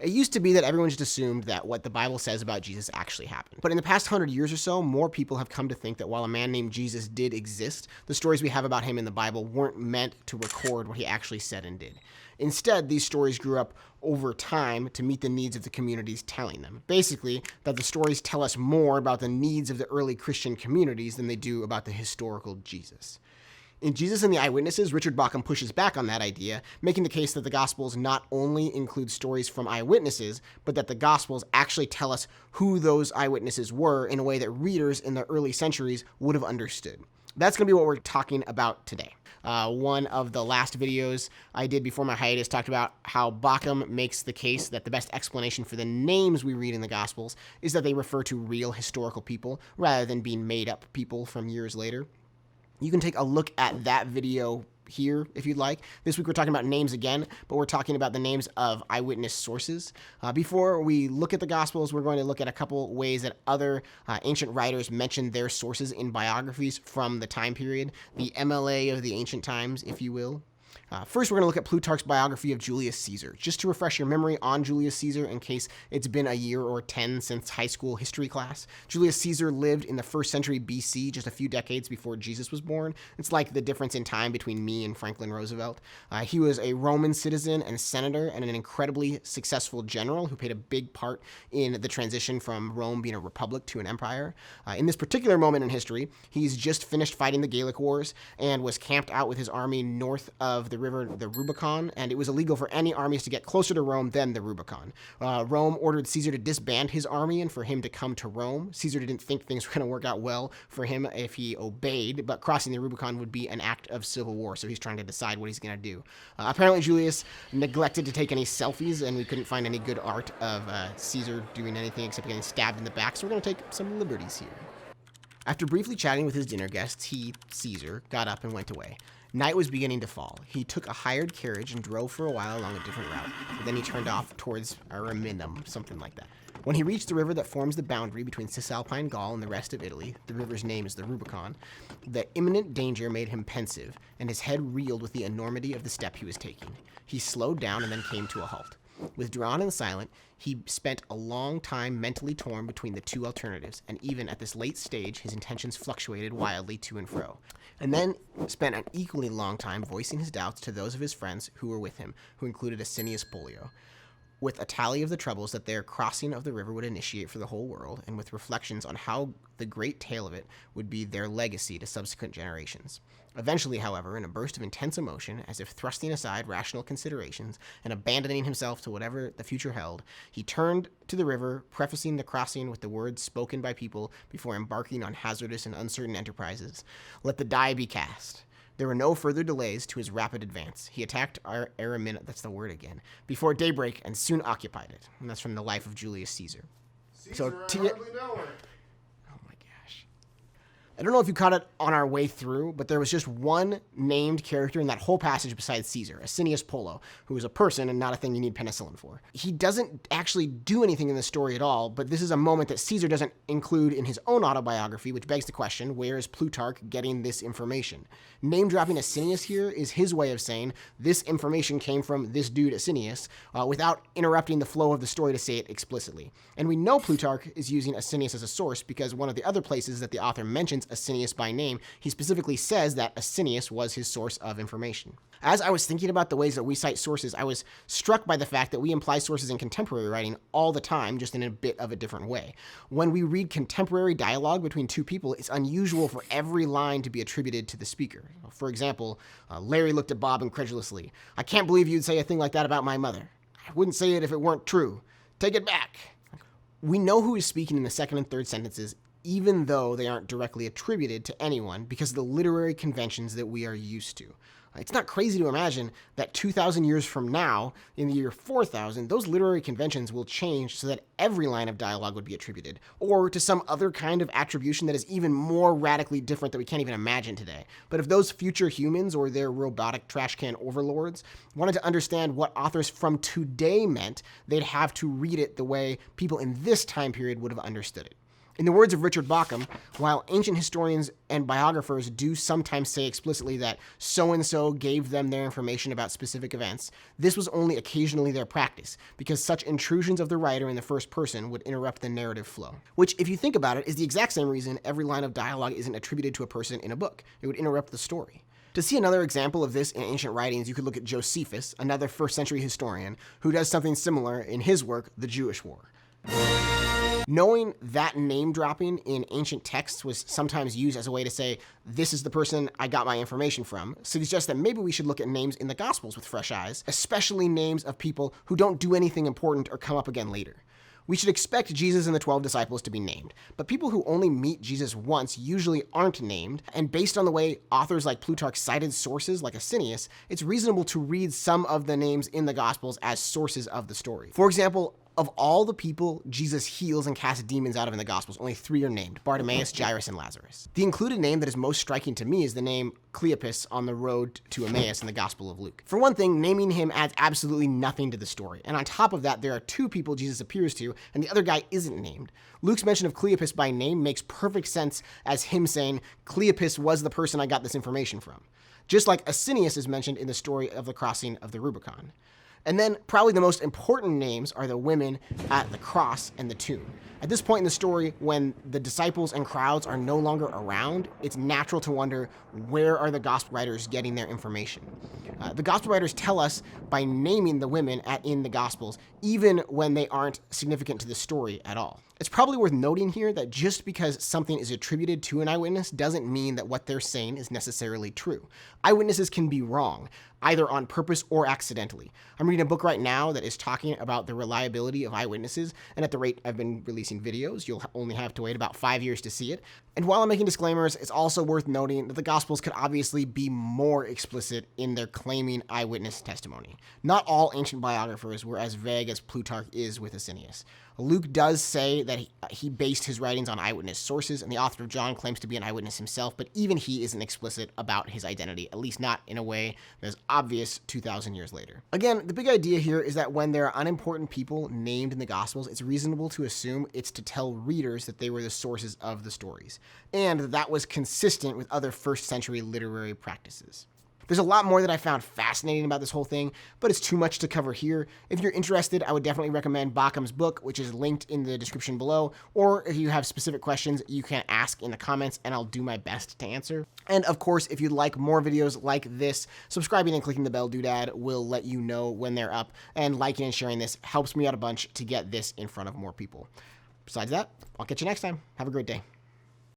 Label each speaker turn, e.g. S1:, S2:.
S1: It used to be that everyone just assumed that what the Bible says about Jesus actually happened. But in the past 100 years or so, more people have come to think that while a man named Jesus did exist, the stories we have about him in the Bible weren't meant to record what he actually said and did. Instead, these stories grew up over time to meet the needs of the communities telling them. Basically, that the stories tell us more about the needs of the early Christian communities than they do about the historical Jesus. In Jesus and the Eyewitnesses, Richard Bauckham pushes back on that idea, making the case that the Gospels not only include stories from eyewitnesses, but that the Gospels actually tell us who those eyewitnesses were in a way that readers in the early centuries would have understood. That's going to be what we're talking about today. One of the last videos I did before my hiatus talked about how Bauckham makes the case that the best explanation for the names we read in the Gospels is that they refer to real historical people rather than being made up people from years later. You can take a look at that video here if you'd like. This week we're talking about names again, but we're talking about the names of eyewitness sources. Before we look at the Gospels, we're going to look at a couple ways that other ancient writers mentioned their sources in biographies from the time period, the MLA of the ancient times, if you will. First, we're going to look at Plutarch's biography of Julius Caesar, just to refresh your memory on Julius Caesar in case it's been a year or 10 since high school history class. Julius Caesar lived in the 1st century BC, just a few decades before Jesus was born. It's like the difference in time between me and Franklin Roosevelt. He was a Roman citizen and senator and an incredibly successful general who played a big part in the transition from Rome being a republic to an empire. In this particular moment in history, he's just finished fighting the Gallic Wars and was camped out with his army north of the river, the Rubicon, and it was illegal for any armies to get closer to Rome than the Rubicon. Rome ordered Caesar to disband his army and for him to come to Rome. Caesar didn't think things were going to work out well for him if he obeyed, but crossing the Rubicon would be an act of civil war, so he's trying to decide what he's going to do. Apparently Julius neglected to take any selfies, and we couldn't find any good art of Caesar doing anything except getting stabbed in the back, so we're going to take some liberties here. After briefly chatting with his dinner guests, he, Caesar, got up and went away. Night was beginning to fall. He took a hired carriage and drove for a while along a different route, but then he turned off towards Ariminum, something like that. When he reached the river that forms the boundary between Cisalpine Gaul and the rest of Italy, the river's name is the Rubicon, the imminent danger made him pensive, and his head reeled with the enormity of the step he was taking. He slowed down and then came to a halt. Withdrawn and silent, he spent a long time mentally torn between the two alternatives, and even at this late stage, his intentions fluctuated wildly to and fro. And then spent an equally long time voicing his doubts to those of his friends who were with him, who included Asinius Pollio, with a tally of the troubles that their crossing of the river would initiate for the whole world, and with reflections on how the great tale of it would be their legacy to subsequent generations. Eventually, however, in a burst of intense emotion, as if thrusting aside rational considerations and abandoning himself to whatever the future held, he turned to the river, prefacing the crossing with the words spoken by people before embarking on hazardous and uncertain enterprises. "Let the die be cast." There were no further delays to his rapid advance. He attacked Ariminum, that's the word again, before daybreak and soon occupied it. And that's from the life of Julius Caesar.
S2: Caesar, I hardly know her.
S1: Oh my gosh. I don't know if you caught it on our way through, but there was just one named character in that whole passage besides Caesar, Asinius Pollio, who is a person and not a thing you need penicillin for. He doesn't actually do anything in the story at all, but this is a moment that Caesar doesn't include in his own autobiography, which begs the question, where is Plutarch getting this information? Name-dropping Asinius here is his way of saying this information came from this dude Asinius, without interrupting the flow of the story to say it explicitly. And we know Plutarch is using Asinius as a source because one of the other places that the author mentions Asinius by name, he specifically says that Asinius was his source of information. As I was thinking about the ways that we cite sources, I was struck by the fact that we imply sources in contemporary writing all the time, just in a bit of a different way. When we read contemporary dialogue between two people, it's unusual for every line to be attributed to the speaker. For example, Larry looked at Bob incredulously. "I can't believe you'd say a thing like that about my mother. I wouldn't say it if it weren't true. Take it back." We know who is speaking in the second and third sentences, even though they aren't directly attributed to anyone because of the literary conventions that we are used to. It's not crazy to imagine that 2,000 years from now, in the year 4000, those literary conventions will change so that every line of dialogue would be attributed, or to some other kind of attribution that is even more radically different that we can't even imagine today. But if those future humans or their robotic trash can overlords wanted to understand what authors from today meant, they'd have to read it the way people in this time period would have understood it. In the words of Richard Bauckham, while ancient historians and biographers do sometimes say explicitly that so-and-so gave them their information about specific events, this was only occasionally their practice, because such intrusions of the writer in the first person would interrupt the narrative flow. Which, if you think about it, is the exact same reason every line of dialogue isn't attributed to a person in a book. It would interrupt the story. To see another example of this in ancient writings, you could look at Josephus, another first-century historian, who does something similar in his work, The Jewish War. Knowing that name dropping in ancient texts was sometimes used as a way to say, this is the person I got my information from, suggests that maybe we should look at names in the Gospels with fresh eyes, especially names of people who don't do anything important or come up again later. We should expect Jesus and the 12 disciples to be named, but people who only meet Jesus once usually aren't named, and based on the way authors like Plutarch cited sources like Asinius, it's reasonable to read some of the names in the Gospels as sources of the story. For example, of all the people Jesus heals and casts demons out of in the Gospels, only 3 are named: Bartimaeus, Jairus, and Lazarus. The included name that is most striking to me is the name Cleopas on the road to Emmaus in the Gospel of Luke. For one thing, naming him adds absolutely nothing to the story, and on top of that, there are 2 people Jesus appears to, and the other guy isn't named. Luke's mention of Cleopas by name makes perfect sense as him saying, Cleopas was the person I got this information from. Just like Asinius is mentioned in the story of the crossing of the Rubicon. And then probably the most important names are the women at the cross and the tomb. At this point in the story, when the disciples and crowds are no longer around, it's natural to wonder, where are the gospel writers getting their information? The gospel writers tell us by naming the women in the gospels, even when they aren't significant to the story at all. It's probably worth noting here that just because something is attributed to an eyewitness doesn't mean that what they're saying is necessarily true. Eyewitnesses can be wrong, either on purpose or accidentally. I'm reading a book right now that is talking about the reliability of eyewitnesses, and at the rate I've been releasing videos, you'll only have to wait about 5 years to see it. And while I'm making disclaimers, it's also worth noting that the Gospels could obviously be more explicit in their claiming eyewitness testimony. Not all ancient biographers were as vague as Plutarch is with Asinius. Luke does say that he based his writings on eyewitness sources, and the author of John claims to be an eyewitness himself, but even he isn't explicit about his identity, at least not in a way that is obvious 2,000 years later. Again, the big idea here is that when there are unimportant people named in the Gospels, it's reasonable to assume it's to tell readers that they were the sources of the stories, and that was consistent with other first-century literary practices. There's a lot more that I found fascinating about this whole thing, but it's too much to cover here. If you're interested, I would definitely recommend Baukham's book, which is linked in the description below, or if you have specific questions, you can ask in the comments and I'll do my best to answer. And of course, if you'd like more videos like this, subscribing and clicking the bell doodad will let you know when they're up, and liking and sharing this helps me out a bunch to get this in front of more people. Besides that, I'll catch you next time. Have a great day.